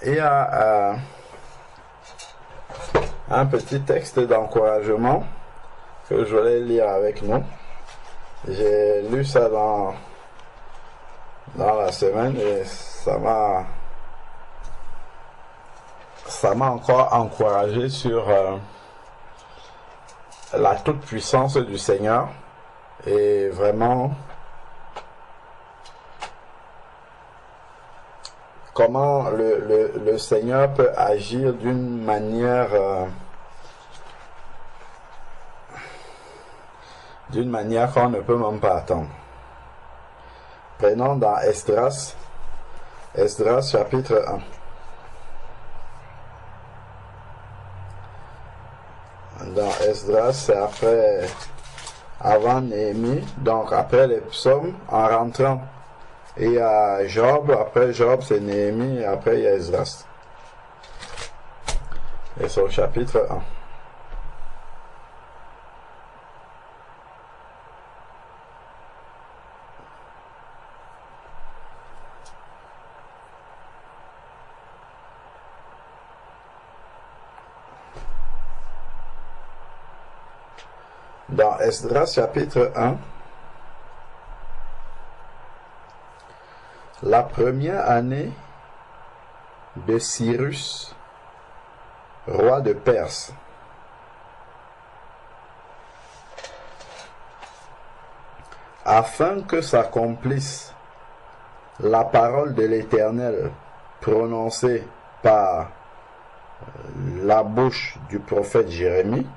Il y a un petit texte d'encouragement que je voulais lire avec nous. J'ai lu ça dans la semaine et ça m'a encore encouragé sur la toute-puissance du Seigneur et vraiment comment le Seigneur peut agir d'une manière qu'on ne peut même pas attendre. Prenons dans Esdras chapitre 1. Dans Esdras, c'est avant Néhémie, donc après les psaumes, en rentrant. Et il y a Job, après Job c'est Néhémie, et après il y a Esdras. Et c'est au chapitre 1. Dans Esdras chapitre 1, la première année de Cyrus, roi de Perse, afin que s'accomplisse la parole de l'Éternel prononcée par la bouche du prophète Jérémie.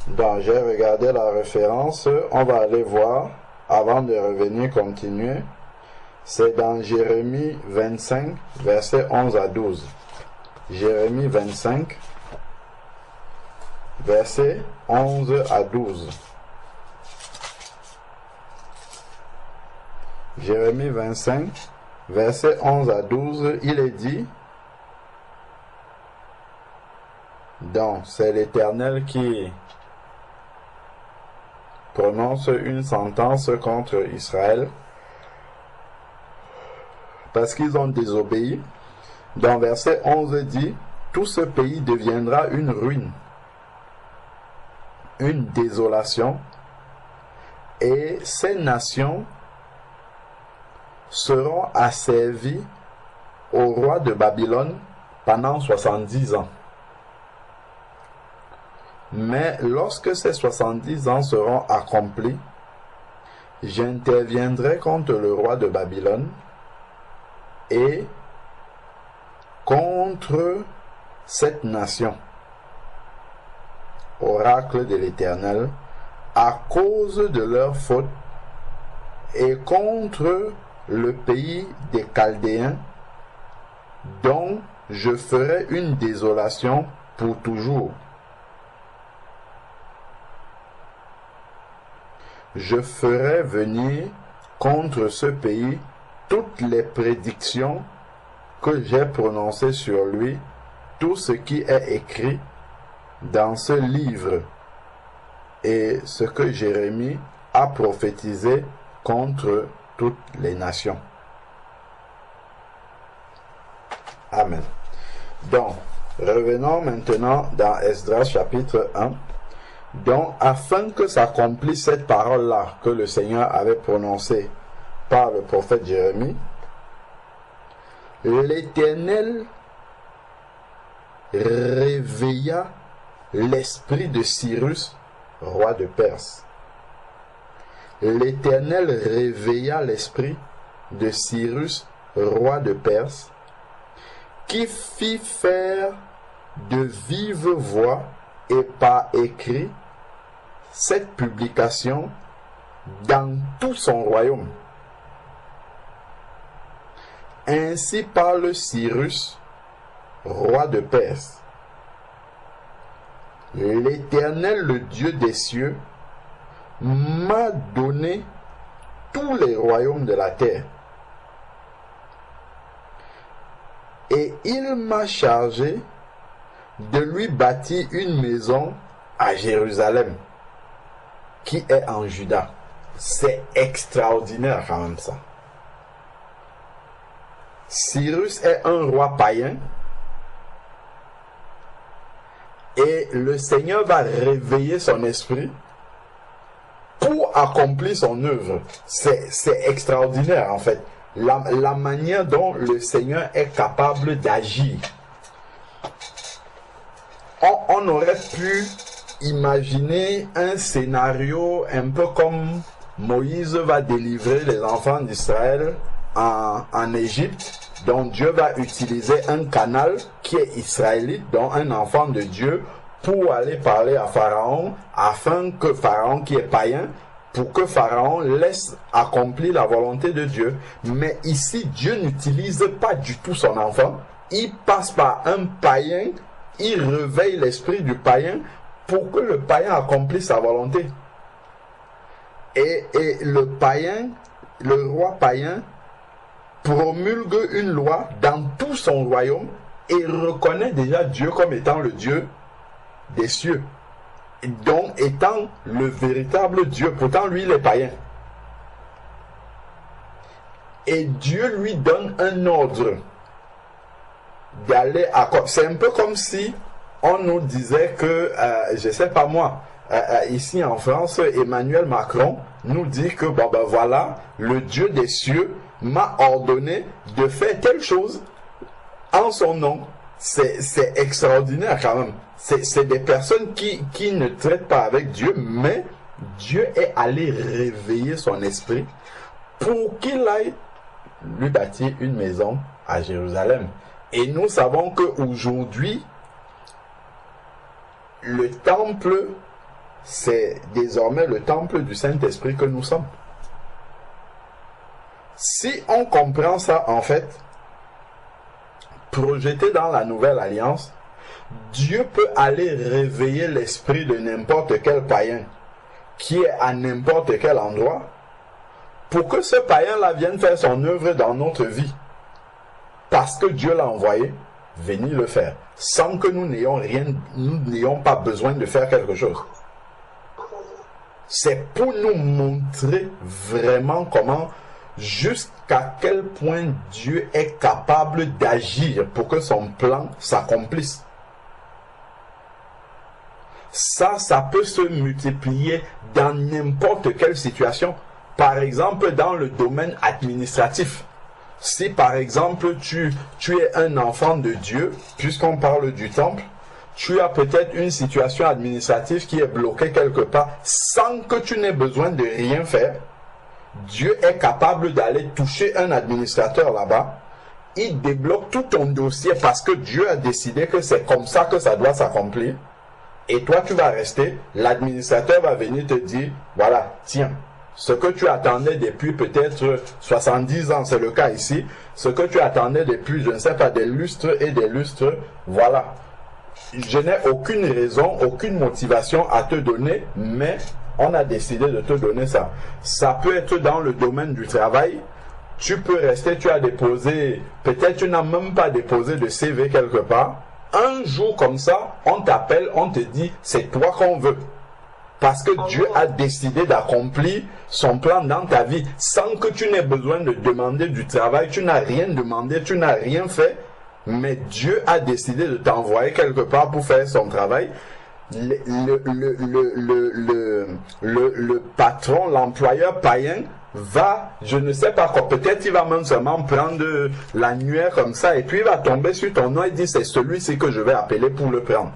Donc, j'ai regardé la référence, on va aller voir, avant de revenir continuer, c'est dans Jérémie 25, versets 11 à 12. Jérémie 25, versets 11 à 12. Jérémie 25, versets 11 à 12, il est dit, donc c'est l'Éternel qui prononce une sentence contre Israël parce qu'ils ont désobéi. Dans verset 11 dit, tout ce pays deviendra une ruine, une désolation, et ces nations seront asservies au roi de Babylone pendant 70 ans. Mais lorsque ces 70 ans seront accomplis, j'interviendrai contre le roi de Babylone et contre cette nation, oracle de l'Éternel, à cause de leur faute, et contre le pays des Chaldéens, dont je ferai une désolation pour toujours. Je ferai venir contre ce pays toutes les prédictions que j'ai prononcées sur lui, tout ce qui est écrit dans ce livre et ce que Jérémie a prophétisé contre toutes les nations. Amen. Donc, revenons maintenant dans Esdras chapitre 1. Donc, afin que s'accomplisse cette parole-là que le Seigneur avait prononcée par le prophète Jérémie, l'Éternel réveilla l'esprit de Cyrus, roi de Perse. L'Éternel réveilla l'esprit de Cyrus, roi de Perse, qui fit faire de vive voix et par écrit cette publication dans tout son royaume. Ainsi parle Cyrus, roi de Perse. L'Éternel, le Dieu des cieux, m'a donné tous les royaumes de la terre. Et il m'a chargé de lui bâtir une maison à Jérusalem, qui est en Juda. C'est extraordinaire quand même ça. Cyrus est un roi païen et le Seigneur va réveiller son esprit pour accomplir son œuvre. C'est extraordinaire en fait. La manière dont le Seigneur est capable d'agir. On aurait pu imaginer un scénario un peu comme Moïse va délivrer les enfants d'Israël en Égypte, donc Dieu va utiliser un canal qui est israélite, donc un enfant de Dieu, pour aller parler à Pharaon, afin que Pharaon qui est païen, pour que Pharaon laisse accomplir la volonté de Dieu. Mais ici, Dieu n'utilise pas du tout son enfant, il passe par un païen, il réveille l'esprit du païen pour que le païen accomplisse sa volonté. Et le païen, le roi païen, promulgue une loi dans tout son royaume et reconnaît déjà Dieu comme étant le Dieu des cieux, donc étant le véritable Dieu. Pourtant lui il est païen. Et Dieu lui donne un ordre d'aller à... C'est un peu comme si on nous disait que, je sais pas moi, ici en France, Emmanuel Macron nous dit que bon ben voilà, le Dieu des cieux m'a ordonné de faire telle chose en son nom. C'est extraordinaire quand même. C'est des personnes qui ne traitent pas avec Dieu, mais Dieu est allé réveiller son esprit pour qu'il aille lui bâtir une maison à Jérusalem. Et nous savons qu'aujourd'hui, le temple, c'est désormais le temple du Saint-Esprit que nous sommes. Si on comprend ça, en fait, projeté dans la nouvelle alliance, Dieu peut aller réveiller l'esprit de n'importe quel païen qui est à n'importe quel endroit pour que ce païen-là vienne faire son œuvre dans notre vie. Parce que Dieu l'a envoyé venir le faire, sans que nous n'ayons pas besoin de faire quelque chose. C'est pour nous montrer vraiment comment, jusqu'à quel point Dieu est capable d'agir pour que son plan s'accomplisse. Ça peut se multiplier dans n'importe quelle situation. Par exemple, dans le domaine administratif. Si par exemple tu es un enfant de Dieu, puisqu'on parle du temple, tu as peut-être une situation administrative qui est bloquée quelque part sans que tu n'aies besoin de rien faire. Dieu est capable d'aller toucher un administrateur là-bas. Il débloque tout ton dossier parce que Dieu a décidé que c'est comme ça que ça doit s'accomplir. Et toi, tu vas rester. L'administrateur va venir te dire, voilà, tiens, ce que tu attendais depuis peut-être 70 ans, c'est le cas ici, ce que tu attendais depuis, je ne sais pas, des lustres et des lustres, voilà. Je n'ai aucune raison, aucune motivation à te donner, mais on a décidé de te donner ça. Ça peut être dans le domaine du travail. Tu peux rester, tu as déposé, peut-être tu n'as même pas déposé de CV quelque part. Un jour comme ça, on t'appelle, on te dit, c'est toi qu'on veut. Parce que Dieu a décidé d'accomplir son plan dans ta vie sans que tu n'aies besoin de demander du travail. Tu n'as rien demandé, tu n'as rien fait. Mais Dieu a décidé de t'envoyer quelque part pour faire son travail. Le patron, l'employeur païen va, je ne sais pas quoi, peut-être il va même seulement prendre l'annuaire comme ça et puis il va tomber sur ton nom et dire c'est celui-ci que je vais appeler pour le prendre.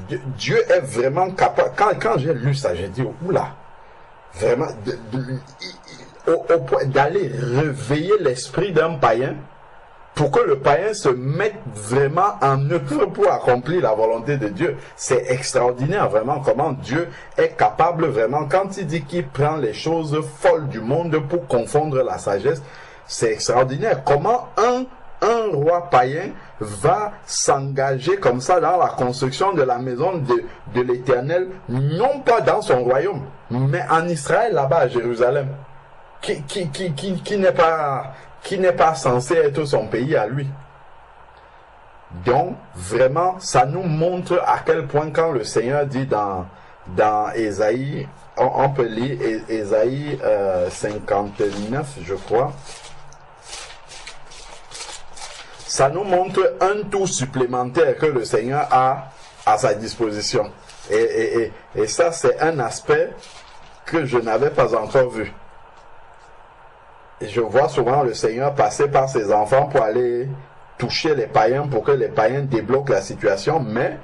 Dieu est vraiment capable. Quand j'ai lu ça, j'ai dit oula, vraiment au point d'aller réveiller l'esprit d'un païen pour que le païen se mette vraiment en œuvre pour accomplir la volonté de Dieu. C'est extraordinaire vraiment comment Dieu est capable vraiment, quand il dit qu'il prend les choses folles du monde pour confondre la sagesse, c'est extraordinaire. Comment un roi païen va s'engager comme ça dans la construction de la maison de l'Éternel, non pas dans son royaume, mais en Israël, là-bas à Jérusalem, qui n'est pas censé être son pays à lui. Donc, vraiment, ça nous montre à quel point quand le Seigneur dit dans Ésaïe, on peut lire Ésaïe 59, je crois. ça nous montre un tour supplémentaire que le Seigneur a à sa disposition. Et ça, c'est un aspect que je n'avais pas encore vu. Et je vois souvent le Seigneur passer par ses enfants pour aller toucher les païens, pour que les païens débloquent la situation, mais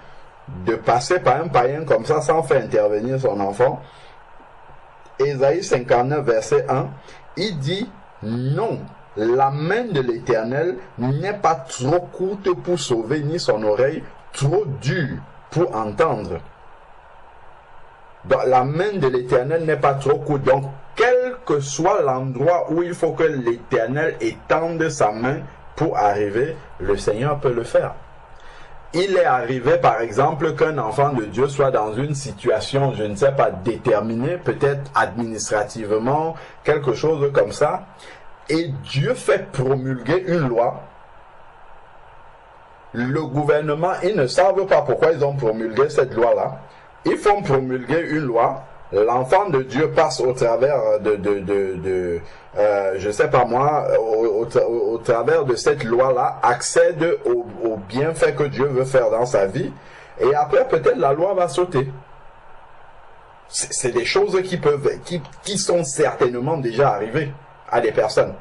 de passer par un païen comme ça sans faire intervenir son enfant. Ésaïe 59, verset 1, il dit « Non, la main de l'Éternel n'est pas trop courte pour sauver, ni son oreille trop dure pour entendre. » Donc la main de l'Éternel n'est pas trop courte. Donc, quel que soit l'endroit où il faut que l'Éternel étende sa main pour arriver, le Seigneur peut le faire. Il est arrivé, par exemple, qu'un enfant de Dieu soit dans une situation, je ne sais pas, déterminée, peut-être administrativement, quelque chose comme ça, et Dieu fait promulguer une loi. Le gouvernement, ils ne savent pas pourquoi ils ont promulgué cette loi-là. Ils font promulguer une loi. L'enfant de Dieu passe au travers je sais pas moi, au travers de cette loi-là, accède au bienfait que Dieu veut faire dans sa vie, et après peut-être la loi va sauter. C'est des choses qui sont certainement déjà arrivées à des personnes.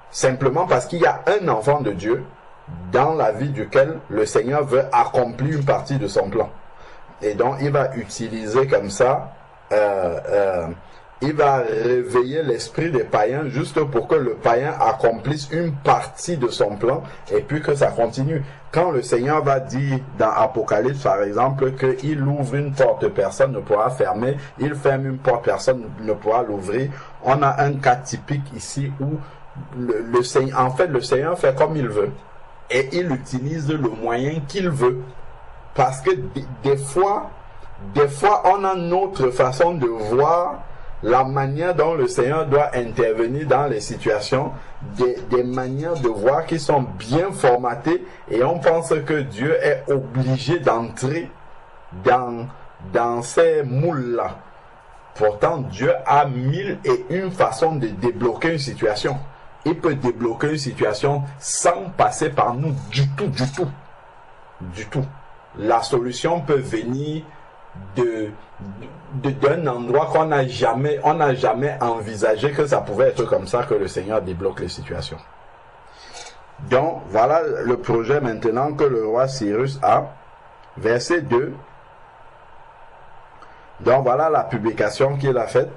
Simplement parce qu'il y a un enfant de Dieu dans la vie duquel le Seigneur veut accomplir une partie de son plan. Et donc, il va utiliser comme ça, il va réveiller l'esprit des païens juste pour que le païen accomplisse une partie de son plan et puis que ça continue. Quand le Seigneur va dire dans Apocalypse, par exemple, qu'il ouvre une porte, personne ne pourra fermer, il ferme une porte, personne ne pourra l'ouvrir, on a un cas typique ici où le Seigneur fait comme il veut et il utilise le moyen qu'il veut. Parce que des fois, on a notre façon de voir la manière dont le Seigneur doit intervenir dans les situations, des manières de voir qui sont bien formatées, et on pense que Dieu est obligé d'entrer dans ces moules-là. Pourtant, Dieu a 1001 façons de débloquer une situation. Il peut débloquer une situation sans passer par nous du tout. La solution peut venir d'un endroit qu'on n'a jamais envisagé que ça pouvait être comme ça que le Seigneur débloque les situations. Donc, voilà le projet maintenant que le roi Cyrus a. Verset 2. Donc, voilà la publication qu'il a faite.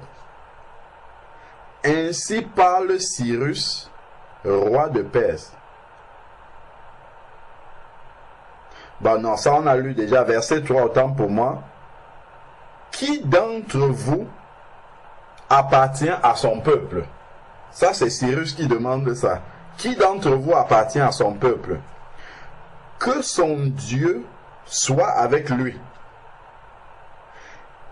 Ainsi parle Cyrus, roi de Perse. Bon, non, ça on a lu déjà, verset 3, autant pour moi. Qui d'entre vous appartient à son peuple? Ça, c'est Cyrus qui demande ça. Qui d'entre vous appartient à son peuple? Que son Dieu soit avec lui.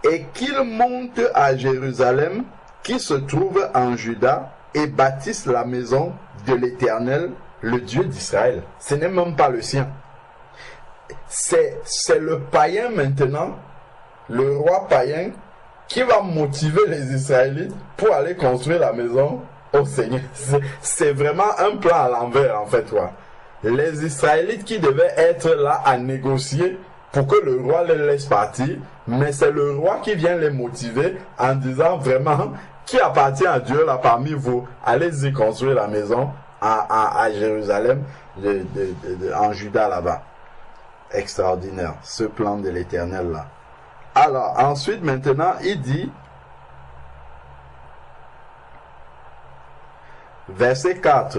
Et qu'il monte à Jérusalem, qui se trouve en Juda, et bâtisse la maison de l'Éternel, le Dieu d'Israël. Ce n'est même pas le sien. C'est le païen maintenant, le roi païen, qui va motiver les Israélites pour aller construire la maison au Seigneur. C'est vraiment un plan à l'envers en fait. Ouais. Les Israélites qui devaient être là à négocier pour que le roi les laisse partir, mais c'est le roi qui vient les motiver en disant vraiment, qui appartient à Dieu là parmi vous, allez-y construire la maison à Jérusalem, en Juda là-bas. Extraordinaire, ce plan de l'Éternel là. Alors, ensuite, maintenant, il dit, verset 4,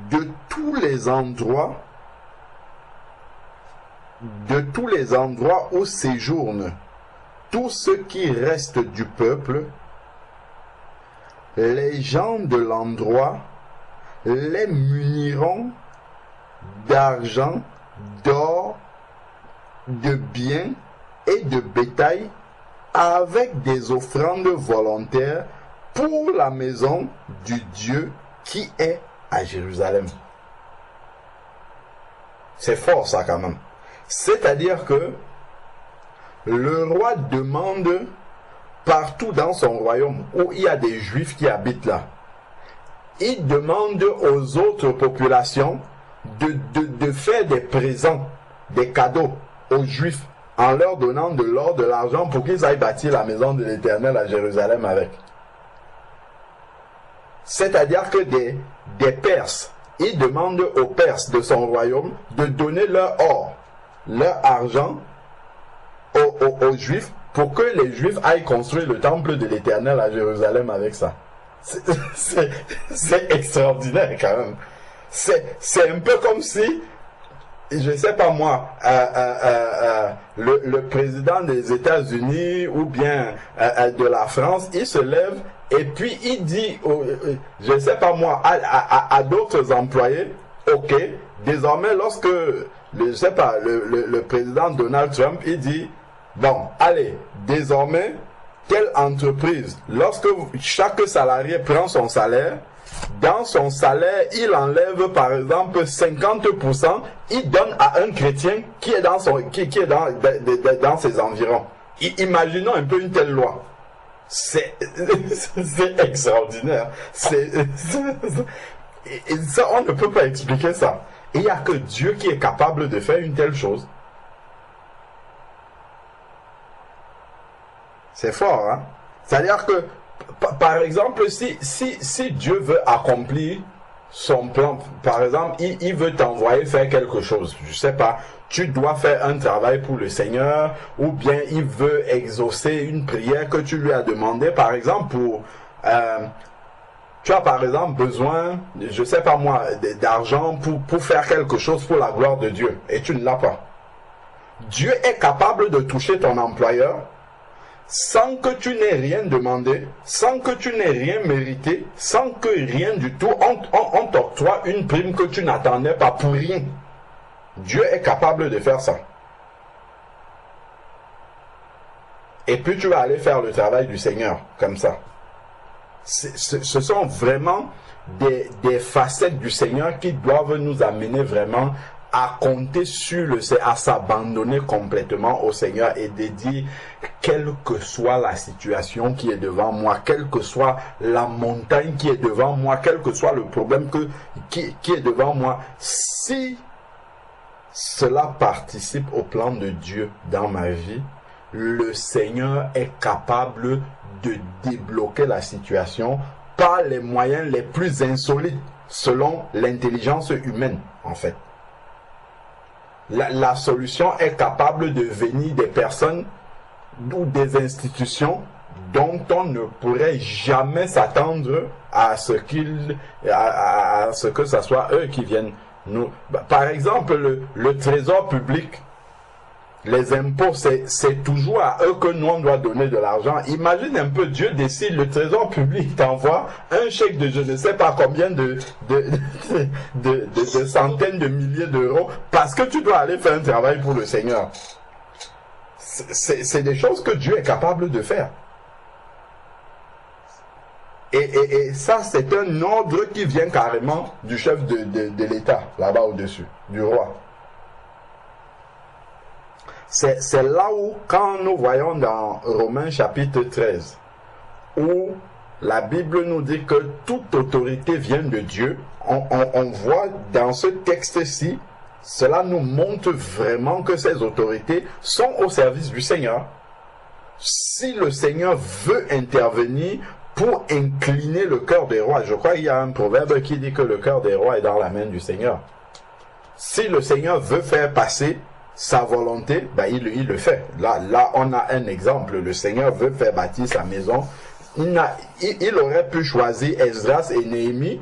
de tous les endroits où séjournent tous ceux qui restent du peuple, les gens de l'endroit les muniront d'argent, d'or, de biens et de bétail avec des offrandes volontaires pour la maison du Dieu qui est à Jérusalem. C'est fort ça quand même. C'est-à-dire que le roi demande partout dans son royaume où il y a des Juifs qui habitent là, il demande aux autres populations de faire des présents, des cadeaux aux Juifs, en leur donnant de l'or, de l'argent, pour qu'ils aillent bâtir la maison de l'Éternel à Jérusalem avec. C'est-à-dire que des Perses, il demande aux Perses de son royaume de donner leur or, leur argent aux Juifs, pour que les Juifs aillent construire le temple de l'Éternel à Jérusalem avec ça. C'est extraordinaire quand même. C'est un peu comme si, je sais pas moi, le président des États-Unis ou bien de la France, il se lève et puis il dit, je sais pas moi, à d'autres employés, ok, désormais lorsque, je sais pas, le président Donald Trump, il dit, bon, allez, désormais, telle entreprise, lorsque chaque salarié prend son salaire, dans son salaire, il enlève par exemple 50%, il donne à un chrétien qui est dans ses environs. Imaginons un peu une telle loi. C'est extraordinaire. Et ça, on ne peut pas expliquer ça. Et il n'y a que Dieu qui est capable de faire une telle chose. C'est fort, hein? C'est-à-dire que, par exemple, si Dieu veut accomplir son plan, par exemple, il veut t'envoyer faire quelque chose, je sais pas, tu dois faire un travail pour le Seigneur, ou bien il veut exaucer une prière que tu lui as demandé, par exemple, tu as par exemple besoin, je sais pas moi, d'argent pour faire quelque chose pour la gloire de Dieu, et tu ne l'as pas. Dieu est capable de toucher ton employeur, sans que tu n'aies rien demandé, sans que tu n'aies rien mérité, sans que rien du tout, on t'octroie une prime que tu n'attendais pas pour rien. Dieu est capable de faire ça. Et puis tu vas aller faire le travail du Seigneur, comme ça. Ce sont vraiment des facettes du Seigneur qui doivent nous amener vraiment à compter sur à s'abandonner complètement au Seigneur et de dire, quelle que soit la situation qui est devant moi, quelle que soit la montagne qui est devant moi, quel que soit le problème qui est devant moi, si cela participe au plan de Dieu dans ma vie, le Seigneur est capable de débloquer la situation par les moyens les plus insolites selon l'intelligence humaine, en fait. La solution est capable de venir des personnes ou des institutions dont on ne pourrait jamais s'attendre à ce que ce soit eux qui viennent nous. Par exemple, le trésor public, les impôts, c'est toujours à eux que nous on doit donner de l'argent. Imagine un peu, Dieu décide, le trésor public t'envoie un chèque de je ne sais pas combien de centaines de milliers d'euros parce que tu dois aller faire un travail pour le Seigneur. C'est des choses que Dieu est capable de faire. Et ça, c'est un ordre qui vient carrément du chef de l'État, là-bas au-dessus, du roi. C'est là où, quand nous voyons dans Romains chapitre 13, où la Bible nous dit que toute autorité vient de Dieu, on voit dans ce texte-ci, cela nous montre vraiment que ces autorités sont au service du Seigneur. Si le Seigneur veut intervenir pour incliner le cœur des rois, je crois qu'il y a un proverbe qui dit que le cœur des rois est dans la main du Seigneur. Si le Seigneur veut faire passer sa volonté, ben il le fait. Là, on a un exemple. Le Seigneur veut faire bâtir sa maison. Il aurait pu choisir Esdras et Néhémie,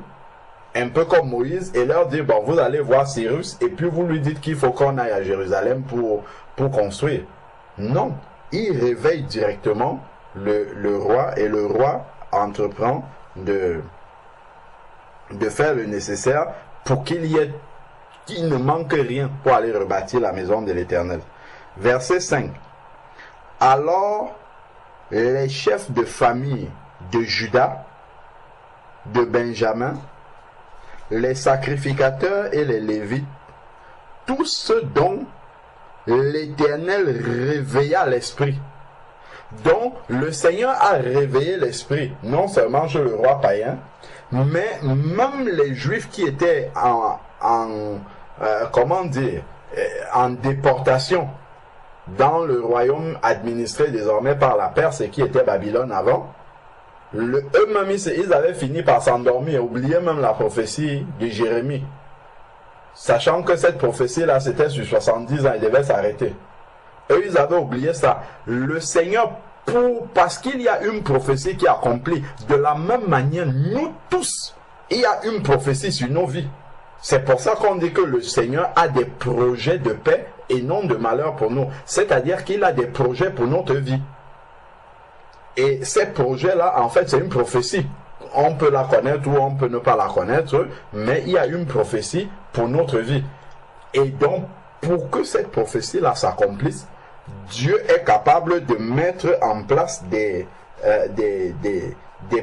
un peu comme Moïse, et leur dire, bon, vous allez voir Cyrus, et puis vous lui dites qu'il faut qu'on aille à Jérusalem pour construire. Non. Il réveille directement le roi, et le roi entreprend de faire le nécessaire pour qu'il ne manque rien pour aller rebâtir la maison de l'Éternel. Verset 5. Alors, les chefs de famille de Juda, de Benjamin, les sacrificateurs et les Lévites, tous ceux dont l'Éternel réveilla l'esprit, Donc, le Seigneur a réveillé l'esprit, non seulement chez le roi païen, mais même les Juifs qui étaient en déportation dans le royaume administré désormais par la Perse et qui était Babylone avant, eux-mêmes, ils avaient fini par s'endormir et oublier même la prophétie de Jérémie. Sachant que cette prophétie-là, c'était sur 70 ans, il devait s'arrêter. Eux, ils avaient oublié ça. Le Seigneur, parce qu'il y a une prophétie qui est accomplie, de la même manière, nous tous, il y a une prophétie sur nos vies. C'est pour ça qu'on dit que le Seigneur a des projets de paix et non de malheur pour nous. C'est-à-dire qu'il a des projets pour notre vie. Et ces projets-là, en fait, c'est une prophétie. On peut la connaître ou on peut ne pas la connaître, mais il y a une prophétie pour notre vie. Et donc, pour que cette prophétie-là s'accomplisse, Dieu est capable de mettre en place des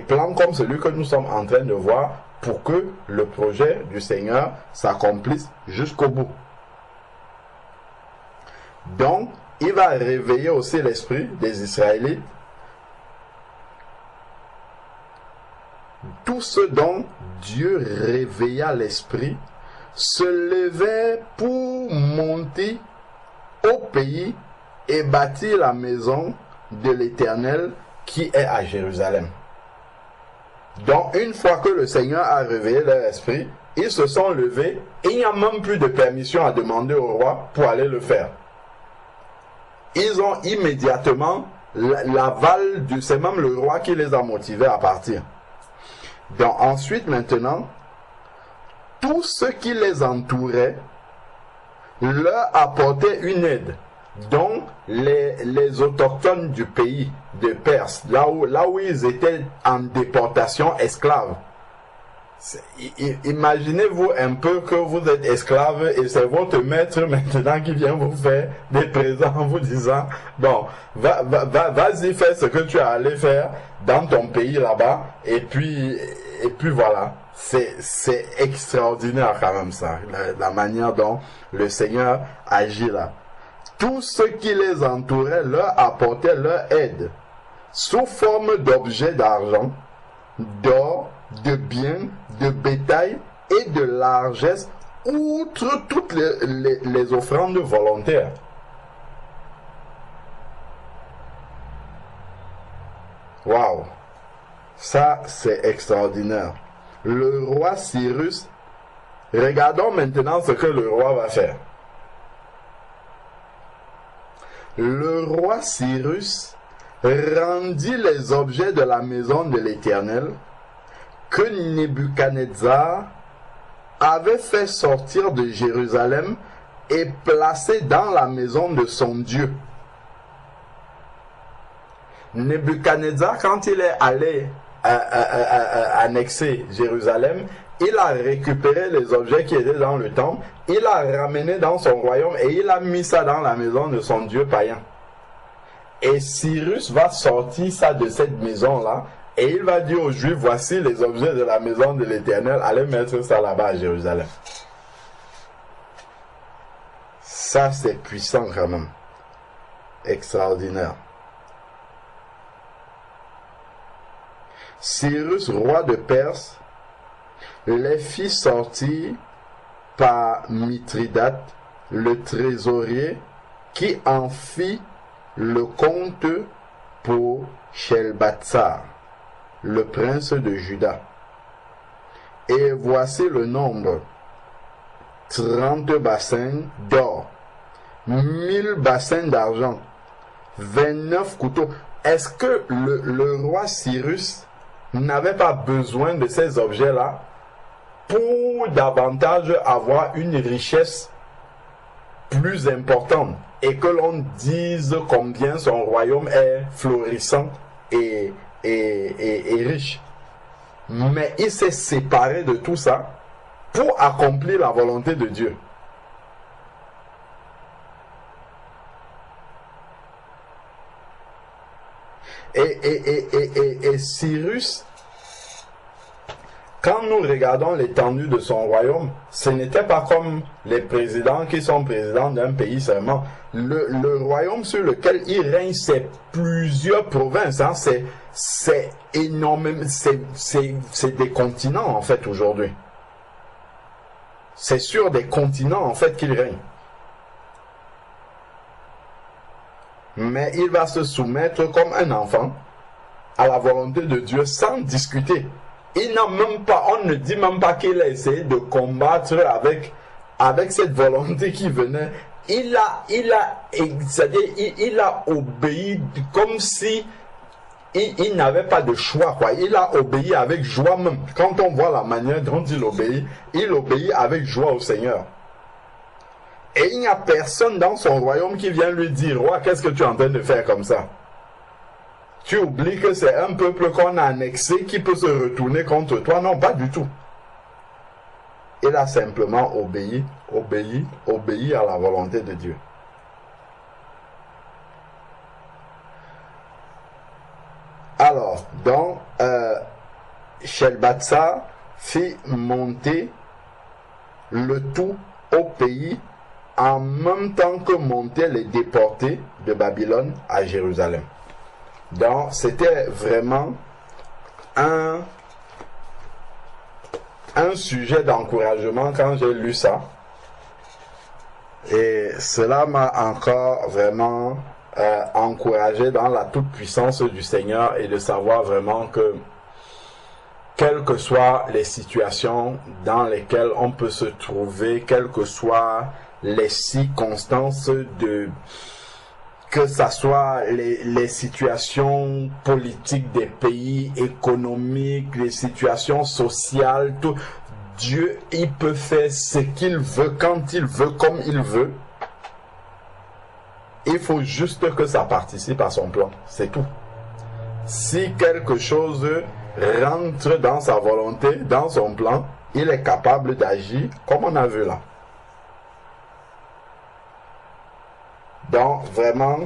plans comme celui que nous sommes en train de voir pour que le projet du Seigneur s'accomplisse jusqu'au bout. Donc, il va réveiller aussi l'esprit des Israélites. Tout ce dont Dieu réveilla l'esprit se levait pour monter au pays et bâtir la maison de l'Éternel qui est à Jérusalem. Donc, une fois que le Seigneur a réveillé leur esprit, ils se sont levés et il n'y a même plus de permission à demander au roi pour aller le faire. Ils ont immédiatement l'aval du... C'est même le roi qui les a motivés à partir. Donc ensuite, maintenant, tous ceux qui les entouraient leur apportaient une aide. Donc, les autochtones du pays de Perse, là où ils étaient en déportation esclave. Imaginez-vous un peu que vous êtes esclave et c'est votre maître maintenant qui vient vous faire des présents en vous disant bon, vas-y, fais ce que tu as allé faire dans ton pays là-bas et puis voilà. C'est extraordinaire quand même ça, la manière dont le Seigneur agit là. Tous ceux qui les entouraient leur apportaient leur aide sous forme d'objets d'argent, d'or, de biens, de bétail et de largesse, outre toutes les offrandes volontaires. Waouh! Ça, c'est extraordinaire. Le roi Cyrus, regardons maintenant ce que le roi va faire. Le roi Cyrus rendit les objets de la maison de l'Éternel que Nebuchadnezzar avait fait sortir de Jérusalem et placé dans la maison de son Dieu. Nebuchadnezzar, quand il est allé annexer Jérusalem, il a récupéré les objets qui étaient dans le temple, il a ramené dans son royaume et il a mis ça dans la maison de son Dieu païen. Et Cyrus va sortir ça de cette maison-là et il va dire aux Juifs, voici les objets de la maison de l'Éternel, allez mettre ça là-bas à Jérusalem. Ça, c'est puissant quand même. Extraordinaire. Cyrus, roi de Perse, les fit sortir par Mithridate, le trésorier, qui en fit le compte pour Shelbatsar, le prince de Juda. Et voici le nombre: 30 bassins d'or, 1000 bassins d'argent, 29 couteaux. Est-ce que le roi Cyrus n'avait pas besoin de ces objets-là pour davantage avoir une richesse plus importante et que l'on dise combien son royaume est florissant et riche? Mais il s'est séparé de tout ça pour accomplir la volonté de Dieu. Et Cyrus, quand nous regardons l'étendue de son royaume, ce n'était pas comme les présidents qui sont présidents d'un pays seulement. Le royaume sur lequel il règne, c'est plusieurs provinces. Hein. C'est énorme. C'est des continents, en fait, aujourd'hui. C'est sur des continents, en fait, qu'il règne. Mais il va se soumettre comme un enfant à la volonté de Dieu sans discuter. Il n'a même pas, on ne dit même pas qu'il a essayé de combattre avec cette volonté qui venait. Il a obéi comme si il n'avait pas de choix, quoi. Il a obéi avec joie même. Quand on voit la manière dont il obéit avec joie au Seigneur. Et il n'y a personne dans son royaume qui vient lui dire, roi, qu'est-ce que tu es en train de faire comme ça? Tu oublies que c'est un peuple qu'on a annexé qui peut se retourner contre toi. Non, pas du tout. Il a simplement obéi à la volonté de Dieu. Alors, donc, Shalmaneser fit monter le tout au pays en même temps que montaient les déportés de Babylone à Jérusalem. Donc, c'était vraiment un sujet d'encouragement quand j'ai lu ça. Et cela m'a encore vraiment encouragé dans la toute-puissance du Seigneur et de savoir vraiment que quelles que soient les situations dans lesquelles on peut se trouver, quelles que soient les circonstances que ça soit les situations politiques des pays, économiques, les situations sociales, tout, Dieu, il peut faire ce qu'il veut, quand il veut, comme il veut. Il faut juste que ça participe à son plan, c'est tout. Si quelque chose rentre dans sa volonté, dans son plan, il est capable d'agir comme on a vu là. Donc, vraiment,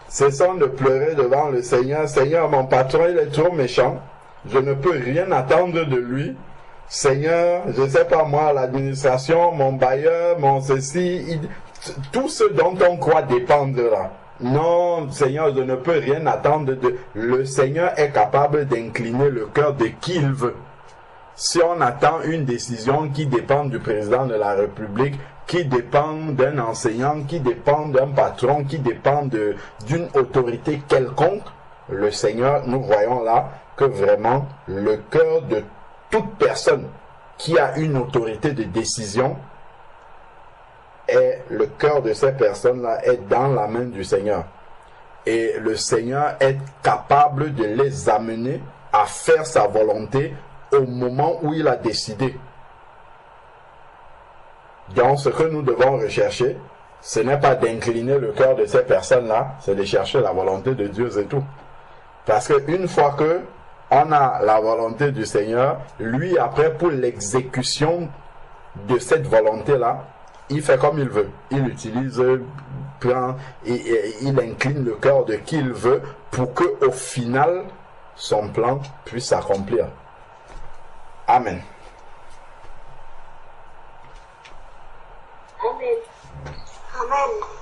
cessons de pleurer devant le Seigneur. Seigneur, mon patron, il est trop méchant. Je ne peux rien attendre de lui. Seigneur, je ne sais pas moi, l'administration, mon bailleur, mon ceci, tout ce dont on croit dépendre là. Non, Seigneur, je ne peux rien attendre de... Le Seigneur est capable d'incliner le cœur de qui il veut. Si on attend une décision qui dépend du président de la République, qui dépend d'un enseignant, qui dépend d'un patron, qui dépend d'une autorité quelconque, le Seigneur, nous voyons là que vraiment le cœur de toute personne qui a une autorité de décision, et le cœur de ces personnes-là est dans la main du Seigneur. Et le Seigneur est capable de les amener à faire sa volonté au moment où il a décidé. Donc, ce que nous devons rechercher, ce n'est pas d'incliner le cœur de ces personnes-là, c'est de chercher la volonté de Dieu, c'est tout. Parce qu'une fois que on a la volonté du Seigneur, lui, après, pour l'exécution de cette volonté-là, il fait comme il veut. Il utilise, prend, il incline le cœur de qui il veut pour que, au final, son plan puisse s'accomplir. Amen. Amen. Amen.